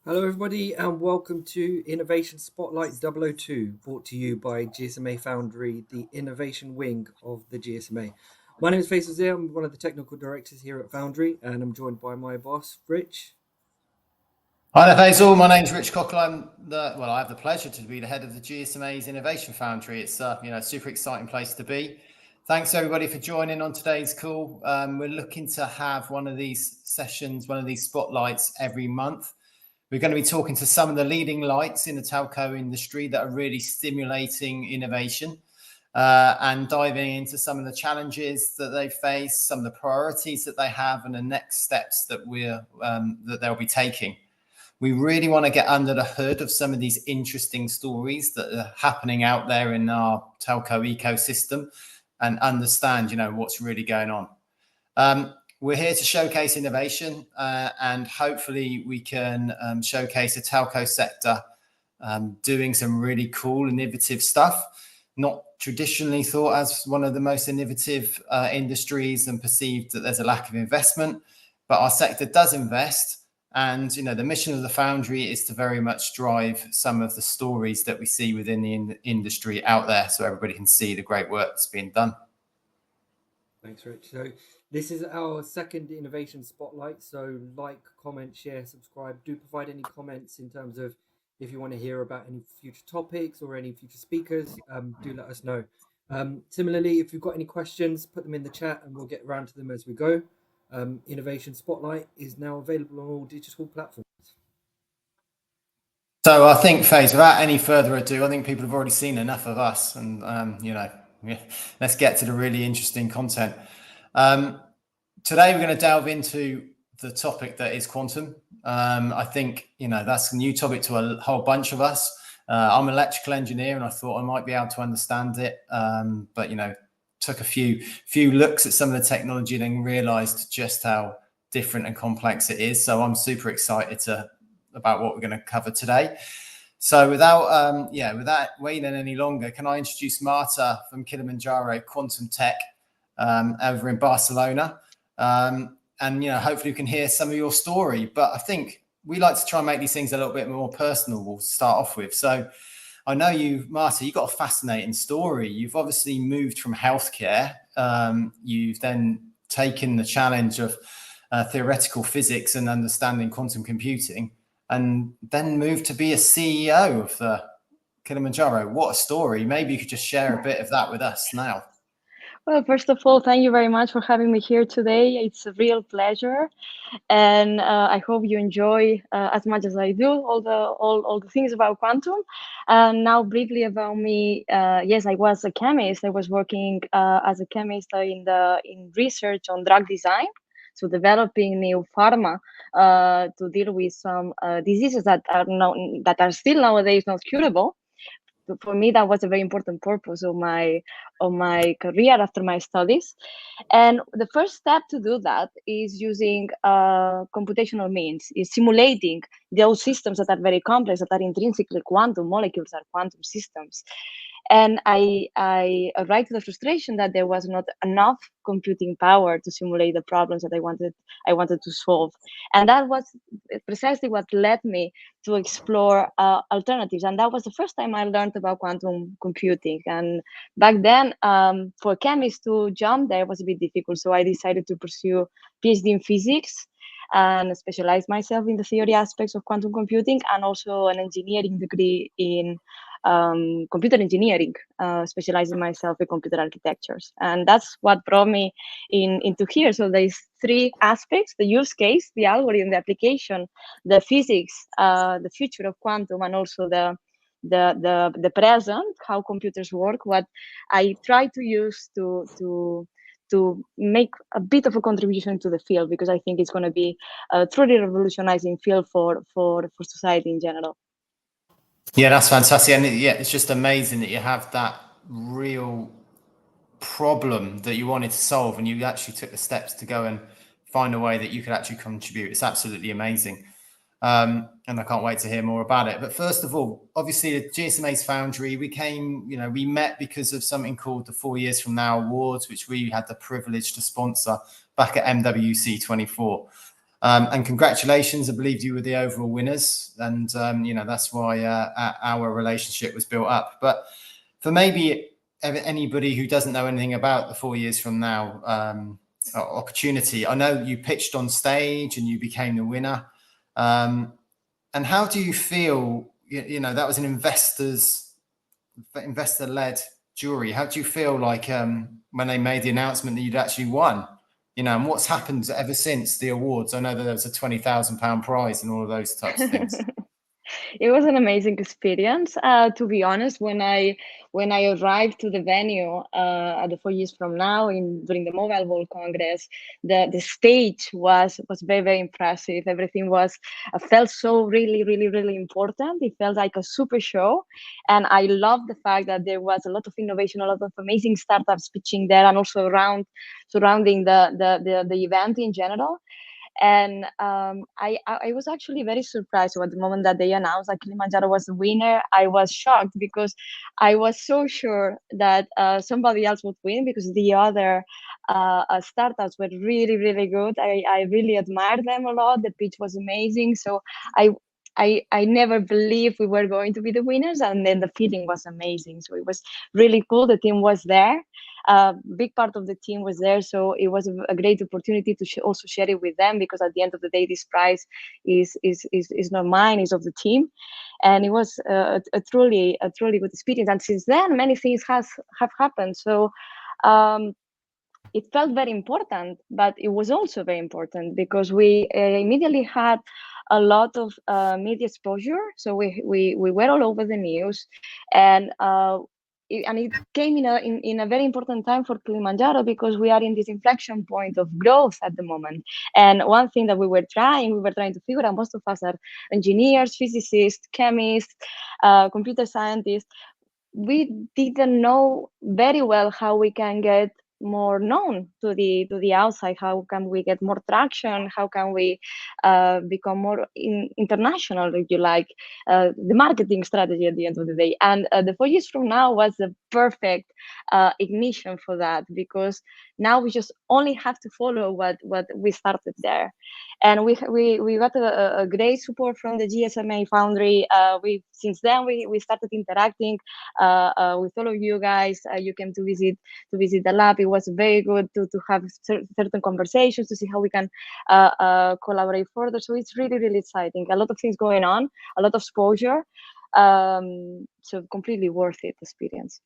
Hello, everybody, and welcome to Innovation Spotlight 002, brought to you by GSMA Foundry, the innovation wing of the GSMA. My name is Faisal. I'm one of the technical directors here at Foundry, and I'm joined by my boss, Rich. Hi there, Faisal. My name's Rich Cockle. I have the pleasure to be the head of the GSMA's Innovation Foundry. It's a super exciting place to be. Thanks everybody for joining on today's call. We're looking to have one of these sessions, one of these spotlights every month. We're going to be talking to some of the leading lights in the telco industry that are really stimulating innovation and diving into some of the challenges that they face, some of the priorities that they have, and the next steps that they'll be taking. We really want to get under the hood of some of these interesting stories that are happening out there in our telco ecosystem and understand, what's really going on. We're here to showcase innovation and hopefully we can showcase a telco sector doing some really cool, innovative stuff, not traditionally thought as one of the most innovative industries and perceived that there's a lack of investment, but our sector does invest. And, the mission of the Foundry is to very much drive some of the stories that we see within the industry out there so everybody can see the great work that's being done. Thanks, Rich. So this is our second Innovation Spotlight. So like, comment, share, subscribe. Do provide any comments in terms of if you want to hear about any future topics or any future speakers, do let us know. Similarly, if you've got any questions, put them in the chat and we'll get around to them as we go. Innovation Spotlight is now available on all digital platforms. So I think, Faze, without any further ado, I think people have already seen enough of us and, let's get to the really interesting content. Today, we're going to delve into the topic that is quantum. I think, that's a new topic to a whole bunch of us. I'm an electrical engineer and I thought I might be able to understand it. But, took a few looks at some of the technology and then realized just how different and complex it is. So I'm super excited about what we're going to cover today. So without waiting any longer, can I introduce Marta from Qilimajaro Quantum Tech over in Barcelona? And hopefully we can hear some of your story. But I think we like to try and make these things a little bit more personal. We'll start off with. So I know you, Marta, you've got a fascinating story. You've obviously moved from healthcare. You've then taken the challenge of theoretical physics and understanding quantum computing, and then moved to be a CEO of the Qilimajaro. What a story. Maybe you could just share a bit of that with us now. Well, first of all, thank you very much for having me here today. It's a real pleasure, and I hope you enjoy as much as I do all the things about quantum. And now, briefly about me. Yes, I was a chemist. I was working as a chemist in research on drug design, so developing new pharma to deal with some diseases that are still nowadays not curable. For me, that was a very important purpose of my career after my studies. And the first step to do that is using computational means, is simulating those systems that are very complex, that are intrinsically quantum. Molecules are quantum systems. And I arrived to the frustration that there was not enough computing power to simulate the problems that I wanted to solve. And that was precisely what led me to explore alternatives. And that was the first time I learned about quantum computing. And back then, for chemists to jump there was a bit difficult. So I decided to pursue PhD in physics and specialize myself in the theory aspects of quantum computing, and also an engineering degree in computer engineering, specializing myself in computer architectures. And that's what brought me into here. So there's three aspects: the use case, the algorithm, the application, the physics, the future of quantum, and also the present, how computers work. What I try to use to make a bit of a contribution to the field, because I think it's going to be a truly revolutionizing field for society in general. Yeah, that's fantastic. And it's just amazing that you have that real problem that you wanted to solve and you actually took the steps to go and find a way that you could actually contribute. It's absolutely amazing. And I can't wait to hear more about it. But first of all, obviously the GSMA's Foundry, we met because of something called the 4 Years From Now Awards, which we had the privilege to sponsor back at MWC 24. And congratulations, I believe you were the overall winners. And, that's why our relationship was built up. But for maybe anybody who doesn't know anything about the 4 years from now opportunity, I know you pitched on stage and you became the winner. And how do you feel, that was an investor-led jury. How do you feel like when they made the announcement that you'd actually won? And what's happened ever since the awards? I know that there was a £20,000 prize and all of those types of things. It was an amazing experience. To be honest, when I arrived to the venue at the 4 years from now during the Mobile World Congress, the stage was very, very impressive. Everything felt so really, really, really important. It felt like a super show, and I love the fact that there was a lot of innovation, a lot of amazing startups pitching there, and also surrounding the event in general. And I was actually very surprised. So at the moment that they announced that Qilimanjaro was the winner, I was shocked because I was so sure that somebody else would win, because the other startups were really, really good. I really admired them a lot. The pitch was amazing. So I never believed we were going to be the winners, and then the feeling was amazing. So it was really cool. The team was there. Big part of the team was there, so it was a great opportunity to also share it with them, because at the end of the day, this prize is not mine, it's of the team. And it was a truly good experience. And since then, many things have happened. So it felt very important, but it was also very important because we immediately had a lot of media exposure. So we were all over the news, and it came in a very important time for Qilimanjaro, because we are in this inflection point of growth at the moment. And one thing that we were trying to figure out, most of us are engineers, physicists, chemists, computer scientists. We didn't know very well how we can get more known to the outside. How can we get more traction? How can we become more international, if you like, the marketing strategy at the end of the day. And the 4 years from now was the perfect ignition for that, because now we just only have to follow what we started there. And we got a great support from the GSMA Foundry. Since then we started interacting with all of you guys. You came to visit the lab. It was very good to have certain conversations, to see how we can collaborate further. So it's really, really exciting. A lot of things going on, a lot of exposure. So completely worth it experience.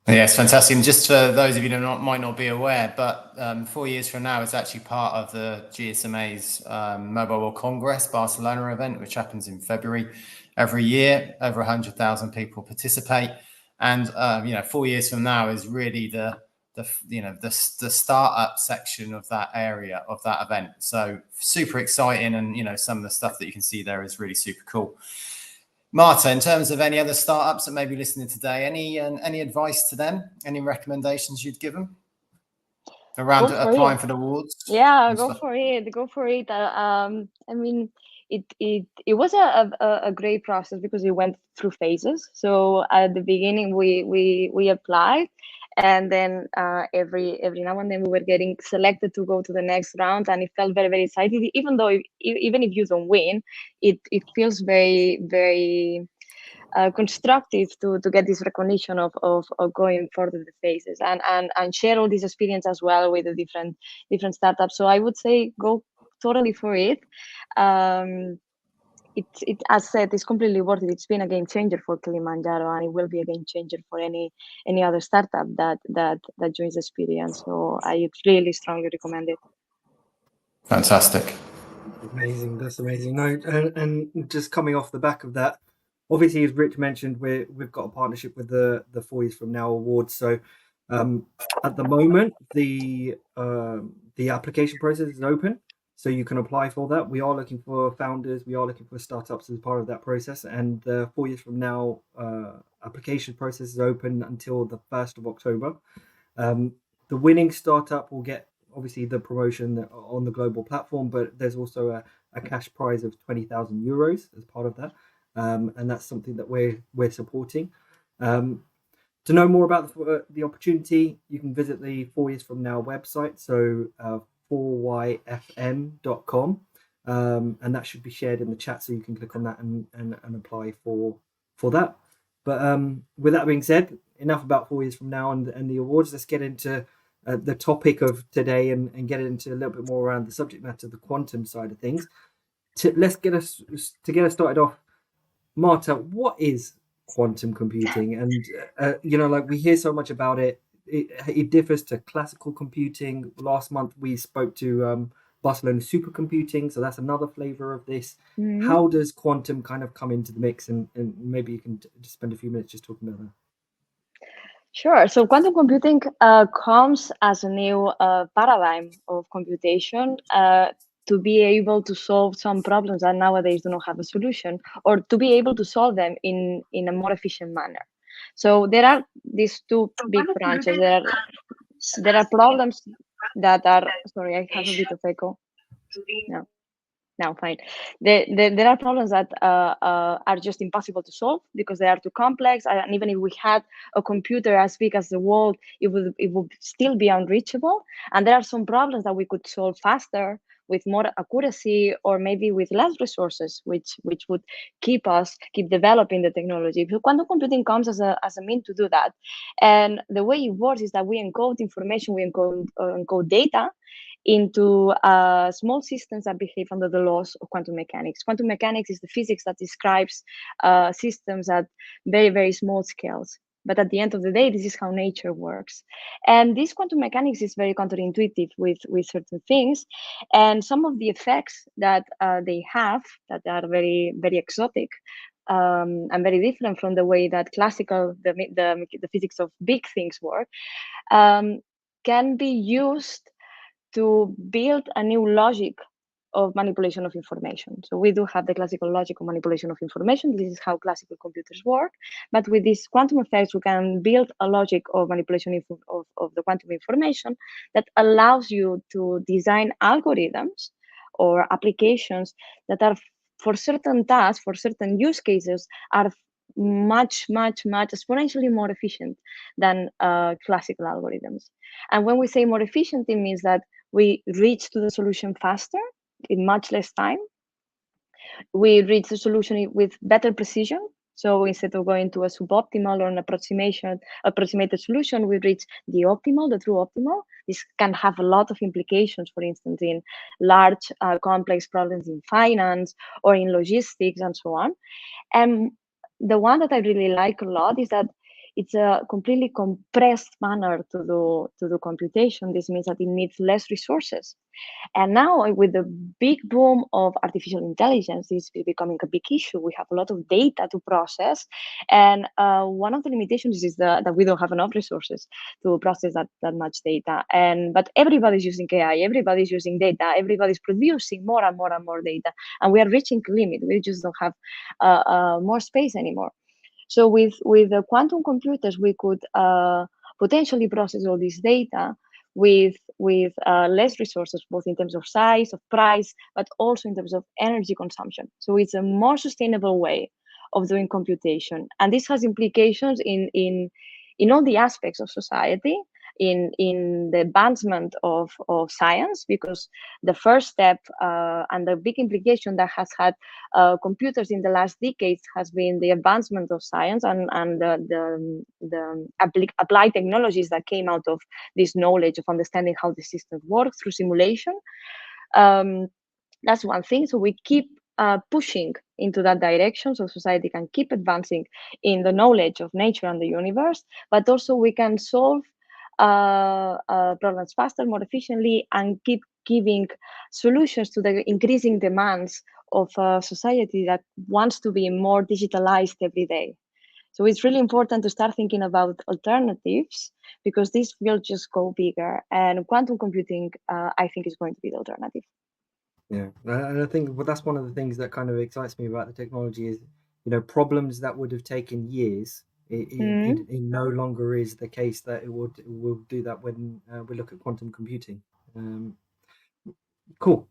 Yes, fantastic. And just for those of you who might not be aware, but 4 years from now, it's actually part of the GSMA's Mobile World Congress Barcelona event, which happens in February every year. Over 100,000 people participate, and 4 years from now is really the startup section of that area of that event. So super exciting, and some of the stuff that you can see there is really super cool. Marta, in terms of any other startups that may be listening today, any advice to them? Any recommendations you'd give them around applying for the awards? Yeah, go for it. I mean, it was a great process, because it went through phases. So at the beginning, we applied, and then every now and then we were getting selected to go to the next round, and it felt very, very exciting. Even though even if you don't win, it feels very, very constructive to get this recognition of going further the phases, and share all this experience as well with the different startups. So I would say go totally for it. It as said, it's completely worth it. It's been a game changer for Qilimanjaro, and it will be a game changer for any other startup that joins the experience. So I really strongly recommend it. Fantastic. Amazing. That's amazing. No, and just coming off the back of that, obviously, as Rich mentioned, we've got a partnership with the 4 Years From Now Awards. So at the moment, the application process is open, so you can apply for that. We are looking for founders. We are looking for startups as part of that process. And the 4 Years From Now application process is open until the 1st of October. The winning startup will get, obviously, the promotion on the global platform, but there's also a cash prize of €20,000 as part of that. And that's something that we're supporting. To know more about the opportunity, you can visit the 4 Years From Now website. So 4yfm.com. And that should be shared in the chat, so you can click on that and apply for that. But with that being said, enough about 4 years from now and the awards. Let's get into the topic of today and get into a little bit more around the subject matter, the quantum side of things. Let's get us started off. Marta, what is quantum computing? And we hear so much about it. It differs to classical computing. Last month we spoke to Barcelona supercomputing, so that's another flavor of this. Mhm. How does quantum kind of come into the mix? And maybe you can just spend a few minutes just talking about that. Sure. So quantum computing comes as a new paradigm of computation to be able to solve some problems that nowadays do not have a solution, or to be able to solve them in a more efficient manner. So there are these two big branches. There are problems that are, sorry, I have a bit of echo. No, fine. There are problems that are just impossible to solve because they are too complex. And even if we had a computer as big as the world, it would still be unreachable. And there are some problems that we could solve faster, with more accuracy, or maybe with less resources, which would keep developing the technology. So quantum computing comes as a mean to do that. And the way it works is that we encode information, we encode data into small systems that behave under the laws of quantum mechanics. Quantum mechanics is the physics that describes systems at very, very small scales. But at the end of the day, this is how nature works. And this quantum mechanics is very counterintuitive with certain things. And some of the effects that they have that are very, very exotic and very different from the way that classical, the physics of big things work, can be used to build a new logic of manipulation of information. So we do have the classical logic of manipulation of information. This is how classical computers work. But with these quantum effects, we can build a logic of manipulation of the quantum information that allows you to design algorithms or applications that are, for certain tasks, for certain use cases, are much exponentially more efficient than classical algorithms. And when we say more efficient, it means that we reach to the solution faster in much less time. We reach the solution with better precision. So instead of going to a suboptimal or an approximated solution, we reach the optimal, the true optimal. This can have a lot of implications, for instance, in large, complex problems in finance or in logistics and so on. And the one that I really like a lot is that it's a completely compressed manner to do computation. This means that it needs less resources. And now with the big boom of artificial intelligence, this is becoming a big issue. We have a lot of data to process. And one of the limitations is that we don't have enough resources to process that much data. But everybody's using AI, everybody's using data, everybody's producing more and more and more data. And we are reaching the limit. We just don't have more space anymore. So with the quantum computers, we could potentially process all this data with less resources, both in terms of size, of price, but also in terms of energy consumption. So it's a more sustainable way of doing computation. And this has implications in all the aspects of society, in the advancement of science, because the first step and the big implication that has had computers in the last decades has been the advancement of science and the applied technologies that came out of this knowledge of understanding how the system works through simulation. That's one thing. So we keep pushing into that direction, so society can keep advancing in the knowledge of nature and the universe, but also we can solve problems faster, more efficiently, and keep giving solutions to the increasing demands of a society that wants to be more digitalized every day. So it's really important to start thinking about alternatives, because this will just go bigger, and quantum computing, I think, is going to be the alternative. Yeah, and I think that's one of the things that kind of excites me about the technology is, problems that would have taken years. It no longer is the case that it will do that when we look at quantum computing. Cool.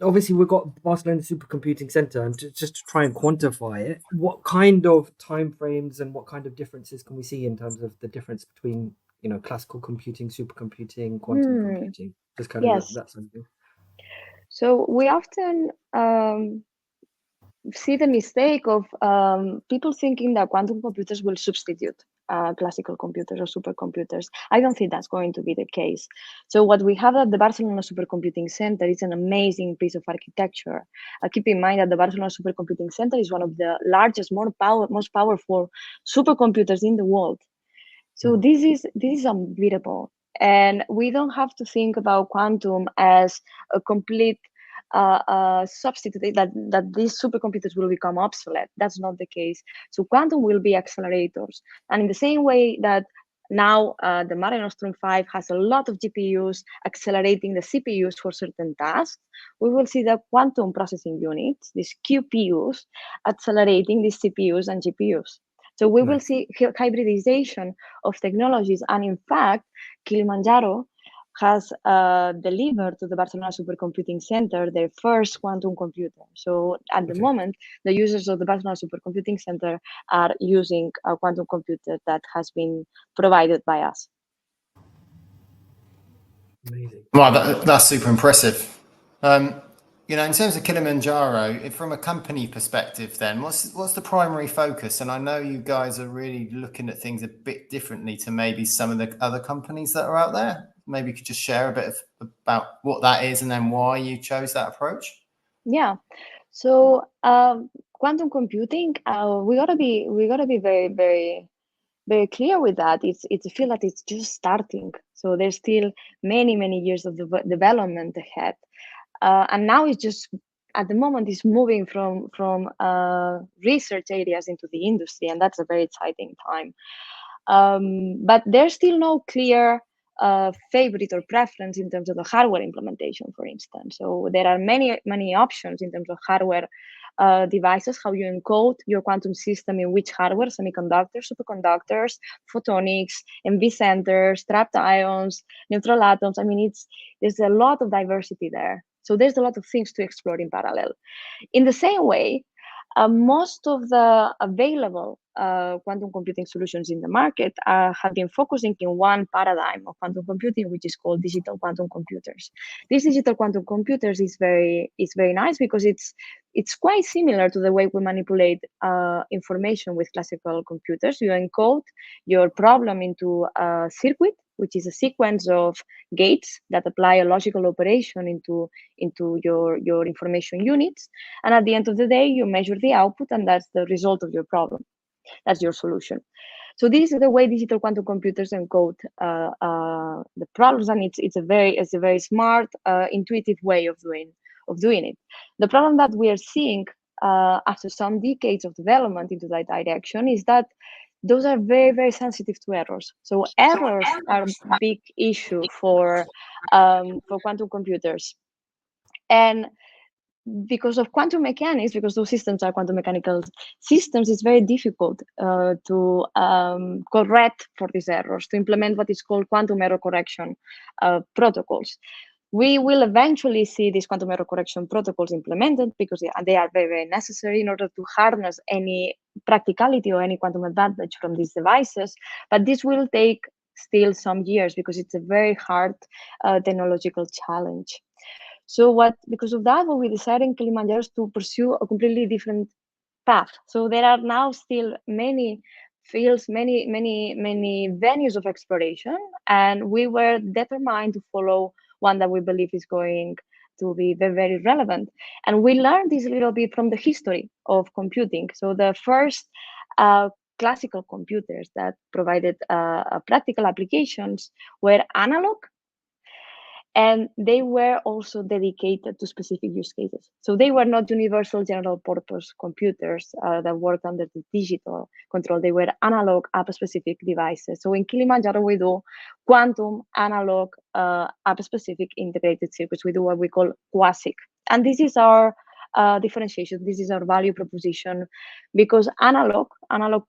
Obviously, we've got Barcelona Supercomputing Center, and just to try and quantify it, what kind of timeframes and what kind of differences can we see in terms of the difference between classical computing, supercomputing, quantum computing, just kind of Yes. that sort of thing. So we often see the mistake of people thinking that quantum computers will substitute classical computers or supercomputers. I don't think that's going to be the case. So what we have at the Barcelona Supercomputing Center is an amazing piece of architecture. Keep in mind that the Barcelona Supercomputing Center is one of the largest, most powerful supercomputers in the world. So this is unbeatable. And we don't have to think about quantum as a complete substitute, that these supercomputers will become obsolete. That's not the case. So quantum will be accelerators. And in the same way that now the Mare Nostrum 5 has a lot of GPUs accelerating the CPUs for certain tasks, we will see the quantum processing units, these QPUs, accelerating these CPUs and GPUs. So we will see hybridization of technologies. And in fact, Qilimanjaro has delivered to the Barcelona Supercomputing Center their first quantum computer. So at the moment, the users of the Barcelona Supercomputing Center are using a quantum computer that has been provided by us. Amazing. Wow, that's super impressive. In terms of Qilimanjaro, from a company perspective, then what's the primary focus? And I know you guys are really looking at things a bit differently to maybe some of the other companies that are out there. Maybe you could just share a bit about what that is and then why you chose that approach. Yeah. So quantum computing, we gotta be very, very, very clear with that. It's a field that it's just starting. So there's still many years of development ahead. And now it's just, at the moment, it's moving from research areas into the industry, and that's a very exciting time. But there's still no clear favorite or preference in terms of the hardware implementation, for instance. So there are many options in terms of hardware devices, how you encode your quantum system in which hardware, semiconductors, superconductors, photonics, MV centers, trapped ions, neutral atoms. I mean, there's a lot of diversity there. So there's a lot of things to explore in parallel. In the same way, most of the available quantum computing solutions in the market have been focusing in one paradigm of quantum computing, which is called digital quantum computers. These digital quantum computers is very nice because it's quite similar to the way we manipulate information with classical computers. You encode your problem into a circuit, which is a sequence of gates that apply a logical operation into your information units. And at the end of the day, you measure the output, and that's the result of your problem. That's your solution. So this is the way digital quantum computers encode the problems, and it's a very smart, intuitive way of doing it. The problem that we are seeing after some decades of development into that direction is that those are very sensitive to errors. So errors are a big issue for quantum computers. And because of quantum mechanics, because those systems are quantum mechanical systems, it's very difficult to correct for these errors, to implement what is called quantum error correction protocols. We will eventually see these quantum error correction protocols implemented because they are very necessary in order to harness any practicality or any quantum advantage from these devices. But this will take still some years because it's a very hard technological challenge. So because of that, what we decided in Qilimanjaro is to pursue a completely different path. So there are now still many fields, many venues of exploration, and we were determined to follow one that we believe is going to be very relevant. And we learned this a little bit from the history of computing. So the first classical computers that provided practical applications were analog, and they were also dedicated to specific use cases. So they were not universal general purpose computers that worked under the digital control. They were analog app-specific devices. So in Qilimanjaro, we do quantum analog app-specific integrated circuits. We do what we call QASIC. And this is our differentiation. This is our value proposition, because analog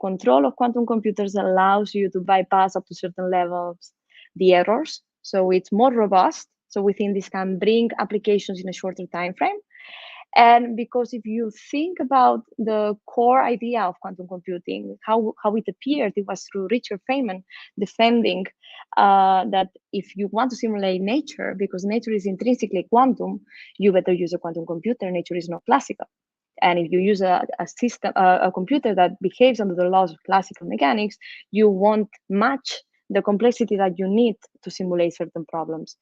control of quantum computers allows you to bypass up to certain levels the errors. So it's more robust. So we think this can bring applications in a shorter time frame. And because if you think about the core idea of quantum computing, how it appeared, it was through Richard Feynman defending that if you want to simulate nature, because nature is intrinsically quantum, you better use a quantum computer. Nature is not classical. And if you use a system, a computer that behaves under the laws of classical mechanics, you won't match the complexity that you need to simulate certain problems.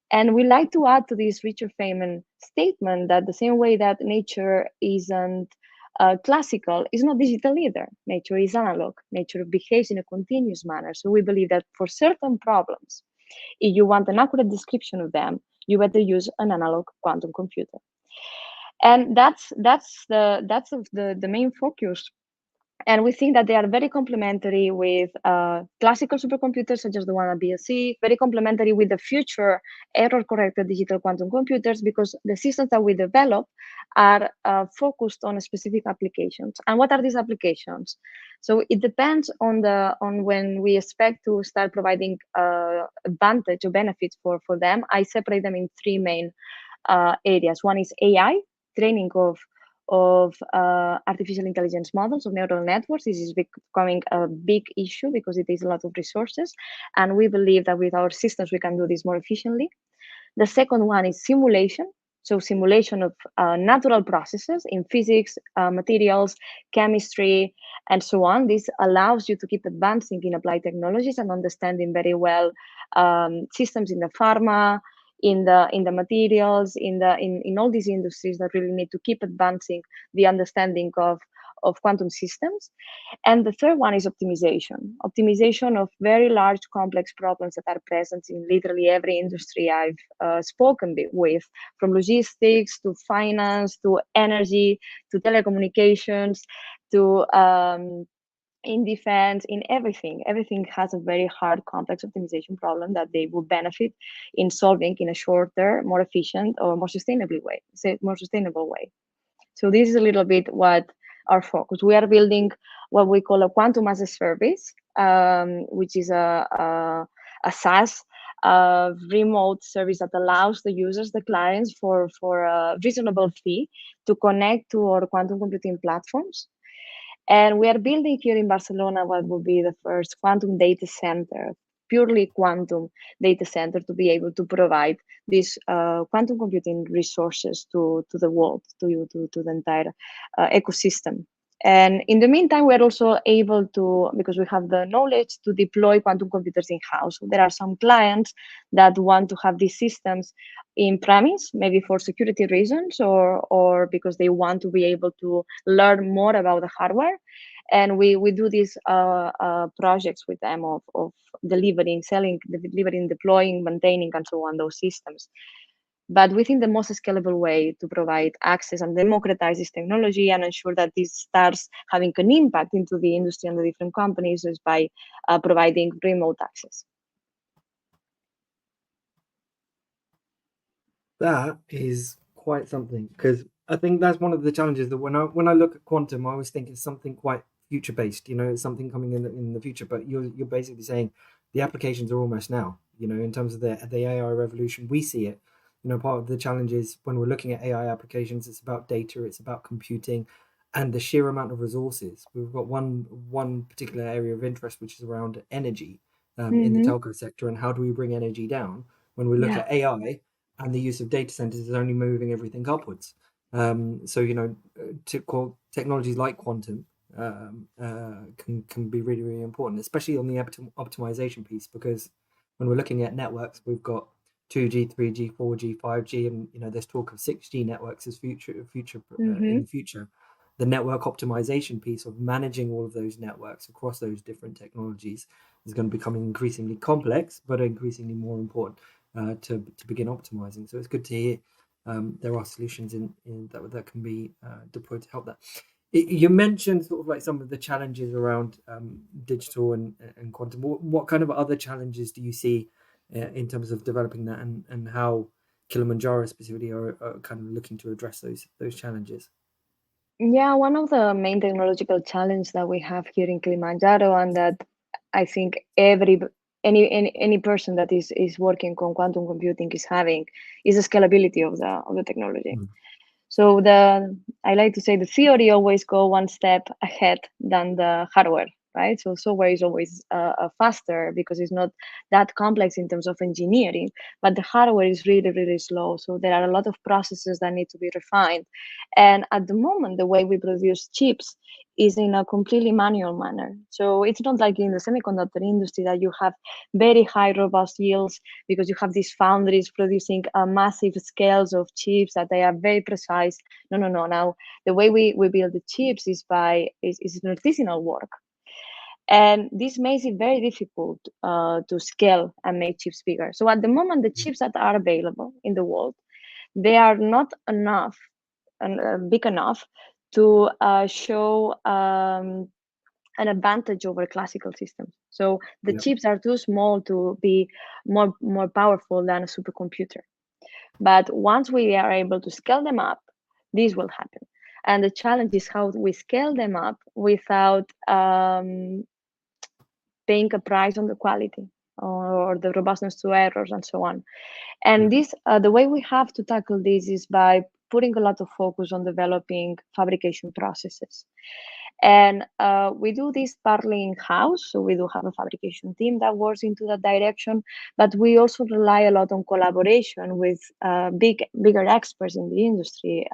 And we like to add to this Richard Feynman statement that the same way that nature isn't classical, is not digital either. Nature is analog. Nature behaves in a continuous manner. So we believe that for certain problems, if you want an accurate description of them, you better use an analog quantum computer. And that's the main focus. And we think that they are very complementary with classical supercomputers, such as the one at BSC, very complementary with the future error-corrected digital quantum computers, because the systems that we develop are focused on specific applications. And what are these applications? So it depends on when we expect to start providing advantage or benefits for them. I separate them in three main areas. One is AI, training of artificial intelligence models, of neural networks. This is becoming a big issue because it takes a lot of resources. And we believe that with our systems, we can do this more efficiently. The second one is simulation. So simulation of natural processes in physics, materials, chemistry, and so on. This allows you to keep advancing in applied technologies and understanding very well systems in the pharma, in the materials, in all these industries that really need to keep advancing the understanding of quantum systems. And the third one is optimization of very large complex problems that are present in literally every industry I've spoken with, from logistics to finance to energy to telecommunications to in defense, in everything. Everything has a very hard, complex optimization problem that they will benefit in solving in a shorter, more efficient, or more sustainable way. So this is a little bit what our focus. We are building what we call a quantum as a service, which is a SaaS remote service that allows the users, the clients, for a reasonable fee to connect to our quantum computing platforms. And we are building here in Barcelona what will be the first quantum data center, purely quantum data center, to be able to provide these quantum computing resources to the world, to the entire ecosystem. And in the meantime, we're also able to, because we have the knowledge, to deploy quantum computers in-house. So there are some clients that want to have these systems in premise, maybe for security reasons, or because they want to be able to learn more about the hardware. And we do these projects with them of delivering, deploying, maintaining, and so on those systems. But we think the most scalable way to provide access and democratize this technology and ensure that this starts having an impact into the industry and the different companies is by providing remote access. That is quite something, because I think that's one of the challenges, that when I look at quantum, I always think it's something quite future based. It's something coming in the future. But you're basically saying the applications are almost now. In terms of the AI revolution, we see it. Part of the challenge is when we're looking at AI applications, it's about data, it's about computing, and the sheer amount of resources. We've got one particular area of interest, which is around energy in the telco sector, and how do we bring energy down? When we look at AI and the use of data centers is only moving everything upwards. So technologies like quantum can be really, really important, especially on the optimization piece, because when we're looking at networks, we've got 2G, 3G, 4G, 5G, and there's talk of 6G networks as in the future. The network optimization piece of managing all of those networks across those different technologies is going to become increasingly complex, but increasingly more important to begin optimizing. So it's good to hear there are solutions in that can be deployed to help that. You mentioned sort of like some of the challenges around digital and quantum. What kind of other challenges do you see in terms of developing that, and how Qilimanjaro specifically are kind of looking to address those challenges? Yeah, one of the main technological challenges that we have here in Qilimanjaro, and that I think any person that is working on quantum computing is having, is the scalability of the technology. So I like to say the theory always go one step ahead than the hardware, right? So software is always faster because it's not that complex in terms of engineering, but the hardware is really, really slow. So there are a lot of processes that need to be refined. And at the moment, the way we produce chips is in a completely manual manner. So it's not like in the semiconductor industry that you have very high robust yields because you have these foundries producing massive scales of chips that they are very precise. No, no, no. Now the way we build the chips is is artisanal work. And this makes it very difficult to scale and make chips bigger. So at the moment, the chips that are available in the world, they are not enough and big enough to show an advantage over classical systems. So the Yep. chips are too small to be more powerful than a supercomputer. But once we are able to scale them up, this will happen. And the challenge is how we scale them up without paying a price on the quality or the robustness to errors and so on. And this, the way we have to tackle this is by putting a lot of focus on developing fabrication processes. And we do this partly in-house, so we do have a fabrication team that works into that direction, but we also rely a lot on collaboration with bigger experts in the industry.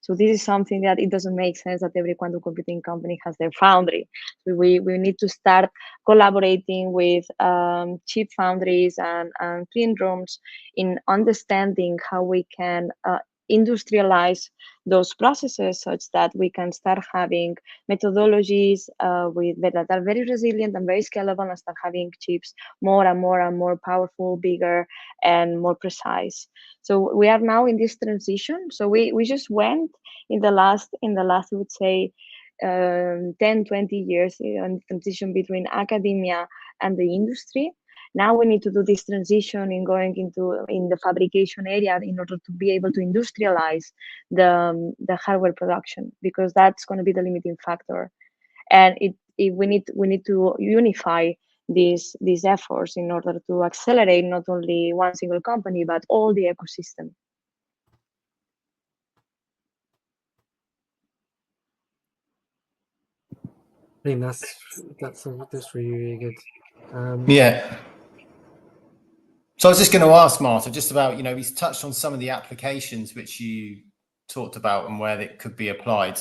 So this is something that it doesn't make sense that every quantum computing company has their foundry. So we need to start collaborating with chip foundries and clean rooms in understanding how we can industrialize those processes such that we can start having methodologies that are very resilient and very scalable and start having chips more and more and more powerful, bigger, and more precise. So we are now in this transition. So we just went in the last I would say 10, 20 years in transition between academia and the industry. Now we need to do this transition in going in the fabrication area in order to be able to industrialize the hardware production, because that's going to be the limiting factor. And we need to unify these efforts in order to accelerate not only one single company but all the ecosystem. I think that's really, really good. Yeah. So I was just going to ask Marta just about, he's touched on some of the applications which you talked about and where it could be applied.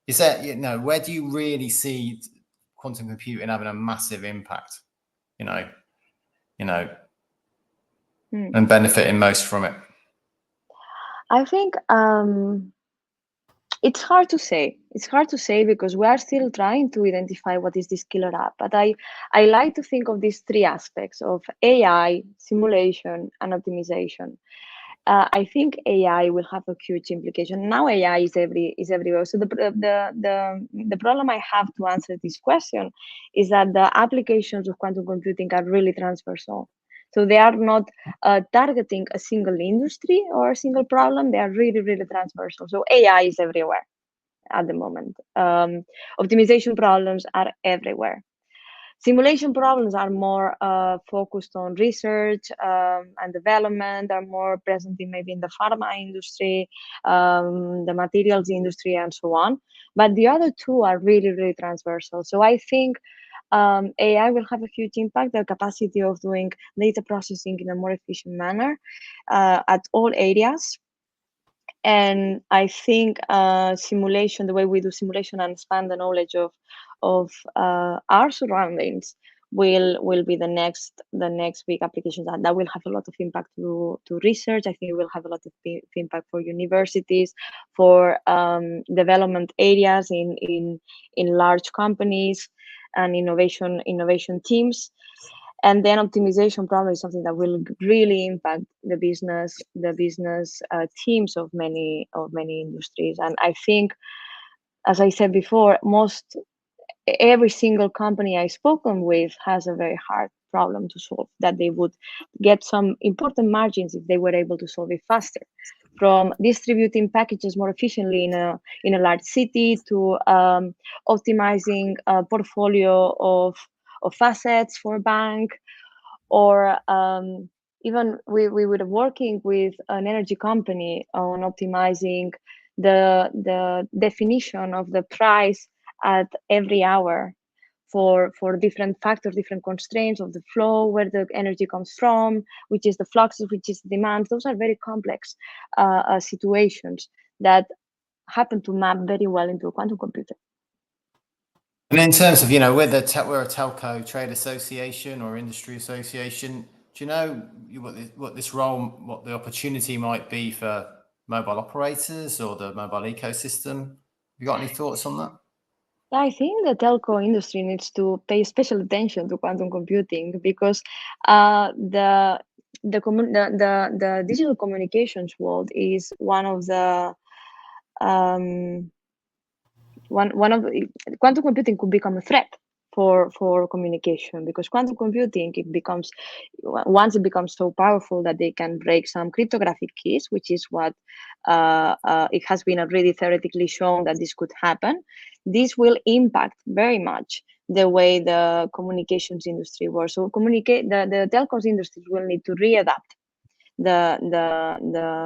Is that, where do you really see quantum computing having a massive impact, and benefiting most from it? I think it's hard to say. It's hard to say because we are still trying to identify what is this killer app. But I like to think of these three aspects of AI, simulation, and optimization. I think AI will have a huge implication. Now AI is everywhere. So the problem I have to answer this question is that the applications of quantum computing are really transversal. So they are not targeting a single industry or a single problem. They are really, really transversal. So AI is everywhere at the moment. Optimization problems are everywhere. Simulation problems are more focused on research and development, are more present in maybe in the pharma industry, the materials industry, and so on. But the other two are really, really transversal. So I think AI will have a huge impact, the capacity of doing data processing in a more efficient manner at all areas. And I think simulation, the way we do simulation and expand the knowledge of our surroundings will be the next big application that will have a lot of impact to research. I think it will have a lot of impact for universities, for development areas in large companies and innovation teams. And then optimization probably is something that will really impact the business teams of many industries. And I think, as I said before, every single company I've spoken with has a very hard problem to solve, that they would get some important margins if they were able to solve it faster, from distributing packages more efficiently in a large city to optimizing a portfolio of assets for a bank, or even we were working with an energy company on optimizing the definition of the price at every hour for different factors, different constraints of the flow, where the energy comes from, which is the fluxes, which is the demand. Those are very complex situations that happen to map very well into a quantum computer. And in terms of, we're a telco trade association or industry association. Do you know what the opportunity might be for mobile operators or the mobile ecosystem? Have you got any thoughts on that? I think the telco industry needs to pay special attention to quantum computing, because the digital communications world is one of the quantum computing could become a threat for communication, because quantum computing, once it becomes so powerful that they can break some cryptographic keys, which is what it has been already theoretically shown that this could happen. This will impact very much the way the communications industry works. So the telcos industry will need to readapt the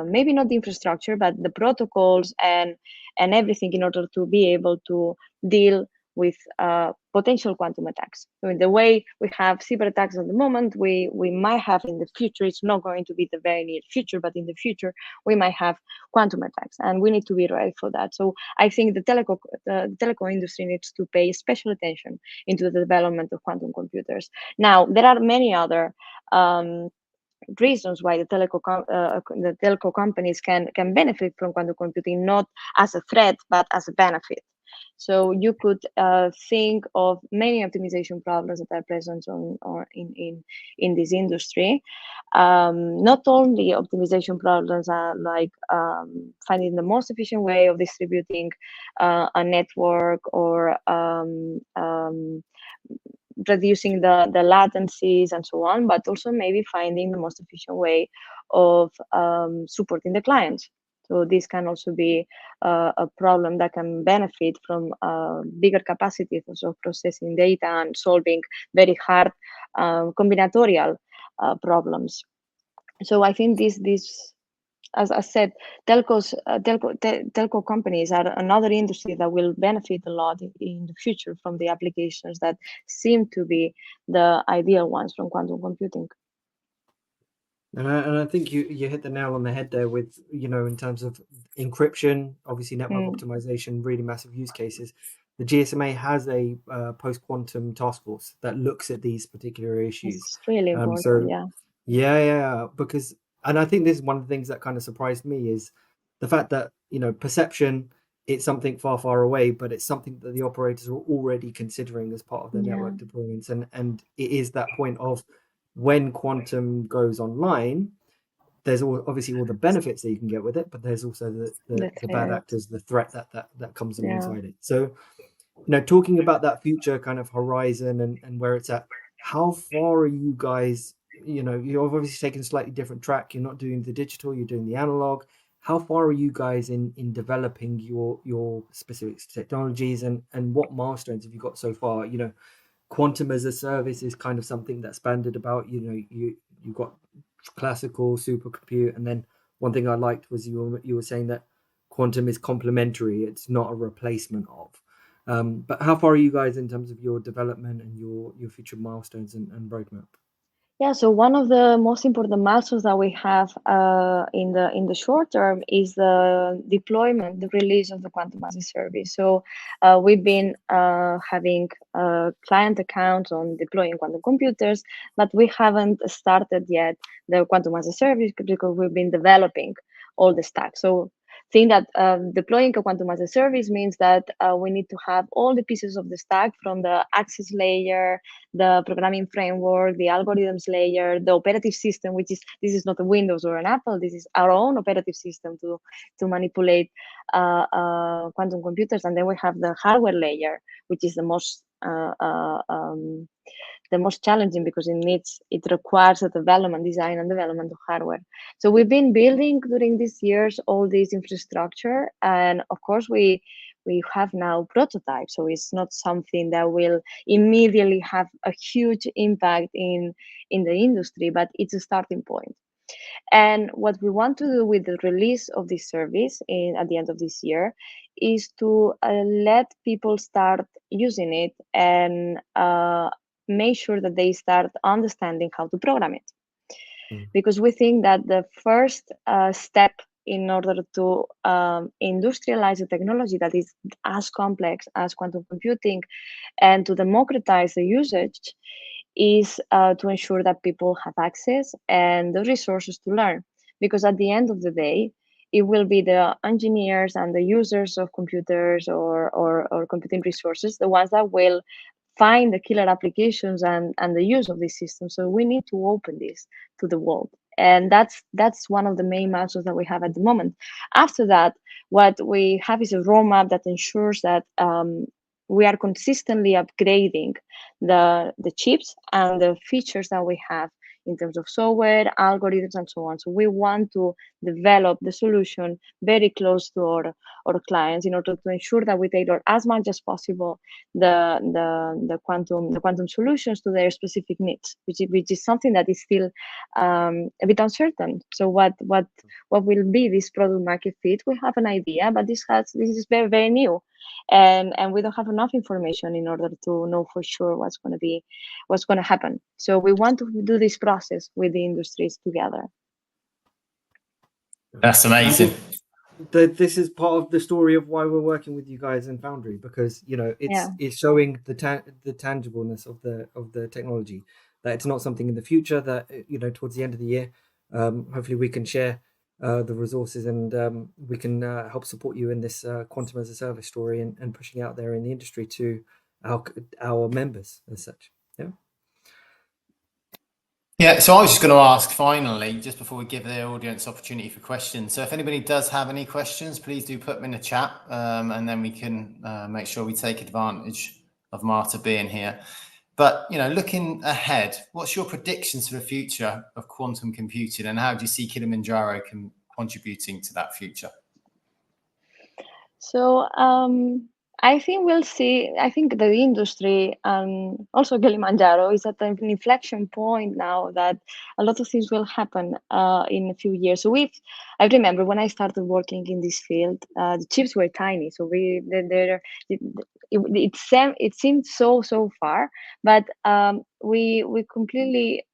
maybe not the infrastructure, but the protocols and everything, in order to be able to deal with potential quantum attacks. So in the way we have cyber attacks at the moment, we might have in the future, it's not going to be the very near future, but in the future, we might have quantum attacks, and we need to be ready for that. So I think the telco industry needs to pay special attention into the development of quantum computers. Now, there are many other reasons why the telco companies can benefit from quantum computing, not as a threat but as a benefit. So you could think of many optimization problems that are present in this industry. Not only optimization problems are like finding the most efficient way of distributing a network, or reducing the latencies and so on, but also maybe finding the most efficient way of supporting the clients. So this can also be a problem that can benefit from bigger capacities of processing data and solving very hard combinatorial problems. So I think this, as I said, telco companies are another industry that will benefit a lot in the future from the applications that seem to be the ideal ones from quantum computing. And I think you hit the nail on the head there with, in terms of encryption, obviously network optimization, really massive use cases. The GSMA has a post-quantum task force that looks at these particular issues. It's really important, Yeah, because, and I think this is one of the things that kind of surprised me, is the fact that, perception, it's something far, far away, but it's something that the operators are already considering as part of their network deployments. And it is that point of, when quantum goes online, there's obviously all the benefits that you can get with it, but there's also the bad actors, the threat that comes alongside it. So, talking about that future kind of horizon and where it's at, how far are you guys? You're obviously taking a slightly different track. You're not doing the digital, you're doing the analog. How far are you guys in developing your specific technologies, and what milestones have you got so far? Quantum as a service is kind of something that's bandied about. You've got classical supercompute, and then one thing I liked was you were saying that quantum is complementary, it's not a replacement of. But how far are you guys in terms of your development and your future milestones and roadmap? Yeah, so one of the most important milestones that we have in the short term is the deployment, the release of the quantum as a service. So we've been having client accounts on deploying quantum computers, but we haven't started yet the quantum as a service, because we've been developing all the stack. So think that deploying a quantum as a service means that we need to have all the pieces of the stack, from the access layer, the programming framework, the algorithms layer, the operative system, this is not a Windows or an Apple, this is our own operative system to manipulate quantum computers. And then we have the hardware layer, which is the most challenging, because it requires a design and development of hardware. So we've been building during these years all this infrastructure, and of course we we have now prototypes, so it's not something that will immediately have a huge impact in the industry, but it's a starting point. And what we want to do with the release of this service at the end of this year is to let people start using it and make sure that they start understanding how to program it. Because we think that the first step in order to industrialize a technology that is as complex as quantum computing and to democratize the usage is to ensure that people have access and the resources to learn. Because at the end of the day, it will be the engineers and the users of computers or computing resources, the ones that will find the killer applications and the use of this system. So we need to open this to the world. And that's one of the main milestones that we have at the moment. After that, what we have is a roadmap that ensures that we are consistently upgrading the chips and the features that we have in terms of software, algorithms, and so on. So we want to develop the solution very close to our clients in order to ensure that we tailor as much as possible the quantum solutions to their specific needs, which is something that is still a bit uncertain. So what will be this product market fit? We have an idea, but this is very, very new. And we don't have enough information in order to know for sure what's going to happen. So we want to do this process with the industries together. That's amazing. This is part of the story of why we're working with you guys in Foundry, because it's showing the tangibleness of the technology, that it's not something in the future, that towards the end of the year hopefully we can share the resources and we can help support you in this quantum as a service story and pushing out there in the industry to our members as such. Yeah, so I was just going to ask finally, just before we give the audience opportunity for questions. So if anybody does have any questions, please do put them in the chat, and then we can make sure we take advantage of Marta being here. But, looking ahead, what's your predictions for the future of quantum computing, and how do you see Qilimanjaro contributing to that future? So I think we'll see. I think the industry and also Qilimanjaro is at an inflection point now that a lot of things will happen in a few years. So I remember when I started working in this field, the chips were tiny. So it seemed so far, but we completely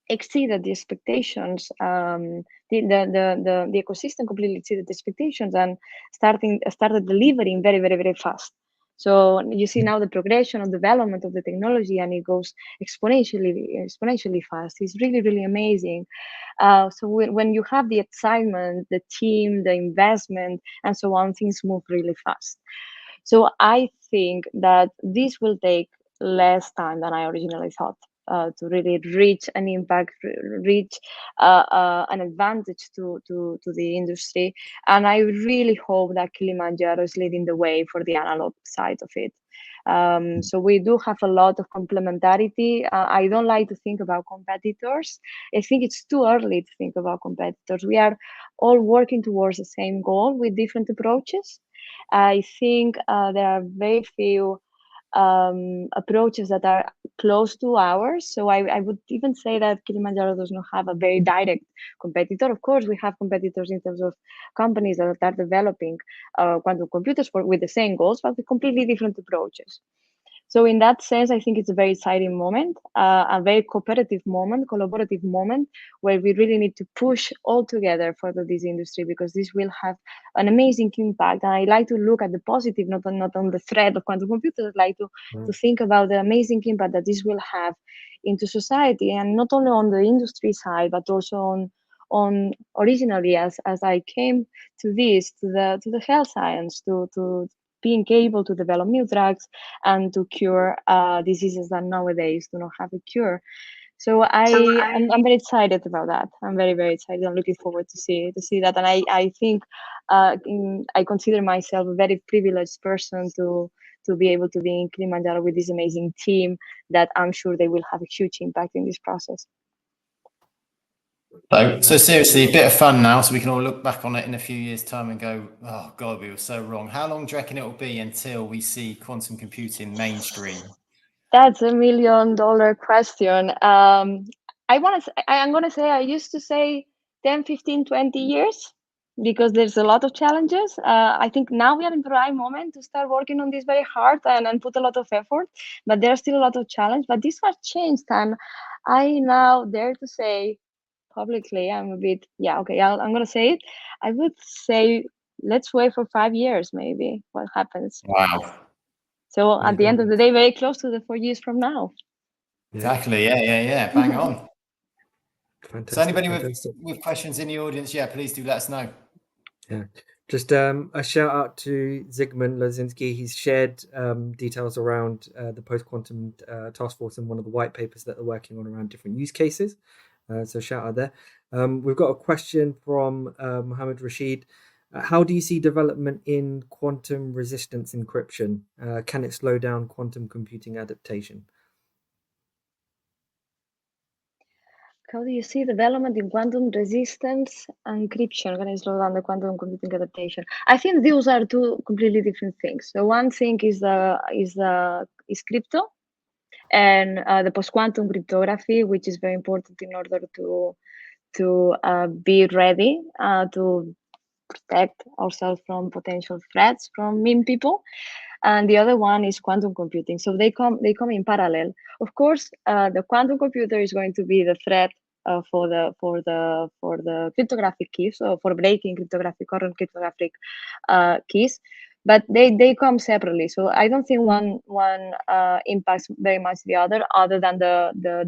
exceeded the expectations. The ecosystem completely exceeded the expectations and started delivering very, very, very fast. So you see now the progression of development of the technology, and it goes exponentially fast. It's really, really amazing. So when you have the excitement, the team, the investment, and so on, things move really fast. So I think that this will take less time than I originally thought. To really reach an impact, reach an advantage to the industry. And I really hope that Qilimanjaro is leading the way for the analog side of it. So we do have a lot of complementarity. I don't like to think about competitors. I think it's too early to think about competitors. We are all working towards the same goal with different approaches. I think there are very few approaches that are close to ours. So I would even say that Qilimanjaro does not have a very direct competitor. Of course, we have competitors in terms of companies that are developing quantum computers with the same goals, but with completely different approaches. So in that sense, I think it's a very exciting moment, a very collaborative moment, where we really need to push all together for this industry, because this will have an amazing impact. And I like to look at the positive, not on the threat of quantum computers. I like to think about the amazing impact that this will have into society, and not only on the industry side, but also on originally as I came to the health science, to being able to develop new drugs and to cure diseases that nowadays do not have a cure. So I'm very excited about that. I'm very, very excited. I'm looking forward to see that. And I think I consider myself a very privileged person to be able to be in Qilimanjaro with this amazing team that I'm sure they will have a huge impact in this process. So seriously, a bit of fun now, so we can all look back on it in a few years' time and go, "Oh God, we were so wrong." How long do you reckon it will be until we see quantum computing mainstream? That's $1 million question. I'm gonna say I used to say 10, 15, 20 years because there's a lot of challenges. I think now we are in the right moment to start working on this very hard and put a lot of effort, but there's still a lot of challenge. But this has changed, and I now dare to say publicly, I'm a bit, yeah, okay, I'm gonna say it. I would say let's wait for 5 years, maybe what happens. Wow. So at the end of the day, very close to the 4 years from now. Exactly. Yeah. Bang on. Fantastic. So anybody with questions in the audience, please do let us know. Yeah, just a shout out to Zygmunt Lozinski. He's shared details around the post-quantum task force and one of the white papers that they're working on around different use cases. So shout out there. We've got a question from Mohammed Rashid. How do you see development in quantum resistance encryption? Can it slow down quantum computing adaptation? How do you see development in quantum resistance encryption? Can I slow down the quantum computing adaptation? I think those are two completely different things. So one thing is crypto and the post-quantum cryptography, which is very important in order to be ready to protect ourselves from potential threats from mean people. And the other one is quantum computing. So they come in parallel. Of course, the quantum computer is going to be the threat for the cryptographic keys, so for breaking current cryptographic keys. But they come separately. So I don't think one impacts very much the other than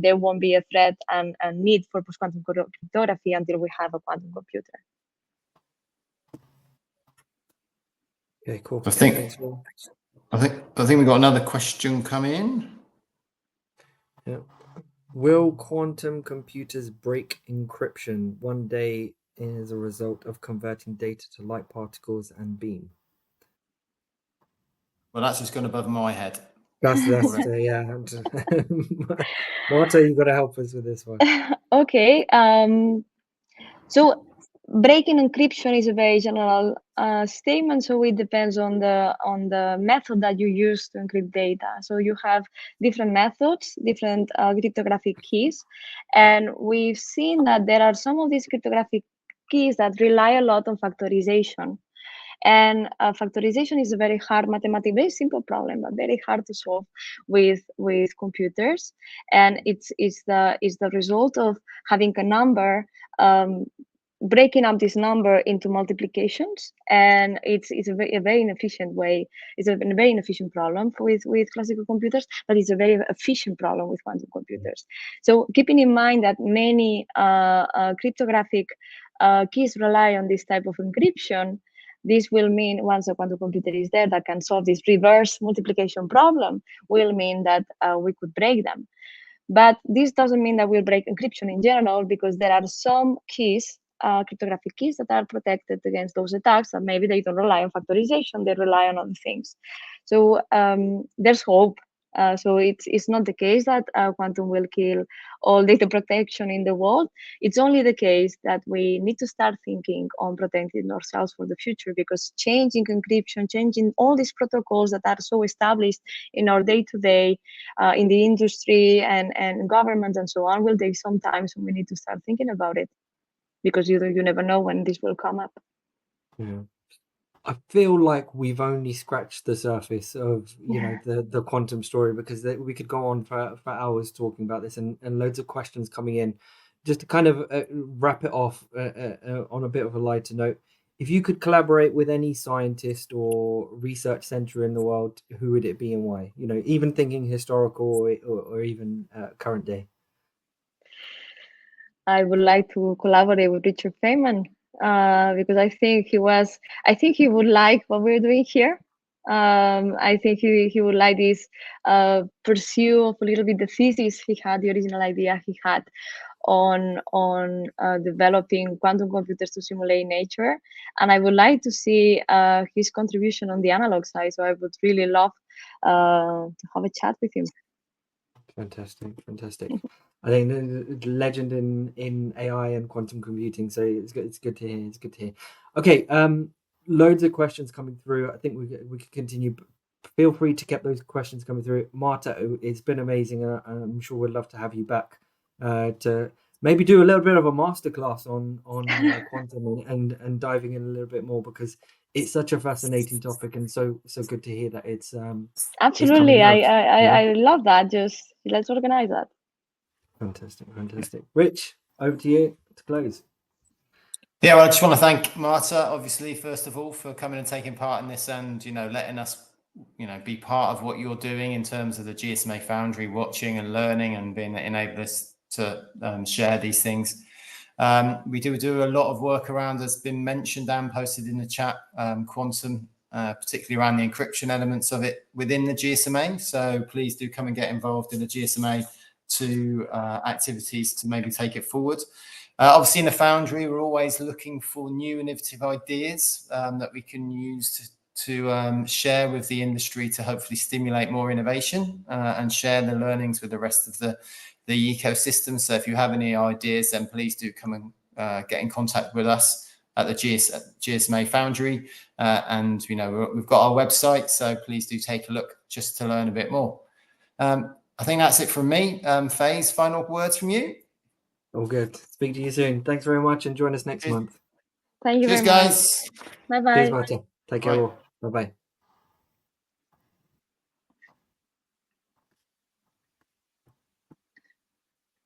there won't be a threat and need for post-quantum cryptography until we have a quantum computer. Okay, cool. I think we got another question coming in. Yeah. Will quantum computers break encryption one day as a result of converting data to light particles and beam? Well, that's just gone above my head. That's yeah. Marta, you got to help us with this one. Okay. So breaking encryption is a very general statement. So it depends on the method that you use to encrypt data. So you have different methods, different cryptographic keys, and we've seen that there are some of these cryptographic keys that rely a lot on factorization. And factorization is a very hard mathematical, very simple problem, but very hard to solve with computers. And it's the result of having a number, breaking up this number into multiplications, and it's a very inefficient way. It's a very inefficient problem with classical computers, but it's a very efficient problem with quantum computers. So keeping in mind that many cryptographic keys rely on this type of encryption, this will mean once a quantum computer is there that can solve this reverse multiplication problem, will mean that we could break them. But this doesn't mean that we'll break encryption in general, because there are some keys, cryptographic keys, that are protected against those attacks, and maybe they don't rely on factorization, they rely on other things. So there's hope. So it's not the case that quantum will kill all data protection in the world. It's only the case that we need to start thinking on protecting ourselves for the future, because changing encryption, changing all these protocols that are so established in our day-to-day, in the industry and government and so on, will take some time. So we need to start thinking about it, because you never know when this will come up. Yeah. I feel like we've only scratched the surface of the quantum story, because we could go on for hours talking about this, and loads of questions coming in. Just to kind of wrap it off on a bit of a lighter note, if you could collaborate with any scientist or research center in the world, who would it be and why? Even thinking historical or even current day. I would like to collaborate with Richard Feynman, because I think he would like what we're doing here. I think he would like this pursue of a little bit the thesis he had, the original idea he had on developing quantum computers to simulate nature. And I would like to see his contribution on the analog side. So I would really love to have a chat with him. Fantastic. I think the legend in AI and quantum computing. So it's good to hear. Okay, loads of questions coming through. I think we could continue. Feel free to keep those questions coming through. Marta, it's been amazing. I'm sure we'd love to have you back to maybe do a little bit of a masterclass on quantum and diving in a little bit more, because it's such a fascinating topic, and so good to hear that it's Absolutely. I love that. Just let's organize that. Fantastic. Rich, over to you to close. Yeah, well, I just want to thank Marta, obviously, first of all, for coming and taking part in this, and letting us be part of what you're doing in terms of the GSMA Foundry, watching and learning and being enabled us to share these things. We do a lot of work around, as been mentioned and posted in the chat, quantum, particularly around the encryption elements of it within the GSMA. So please do come and get involved in the GSMA to activities to maybe take it forward. Obviously, in the Foundry, we're always looking for new innovative ideas that we can use to share with the industry to hopefully stimulate more innovation and share the learnings with the rest of the ecosystem. So if you have any ideas, then please do come and get in contact with us at the GSMA Foundry. And we've got our website, so please do take a look just to learn a bit more. I think that's it from me. Faze, final words from you? All good. Speak to you soon. Thanks very much, and join us next month. Thank you Cheers, very much. guys. Bye-bye. Cheers, Marta. Take care all. Bye-bye.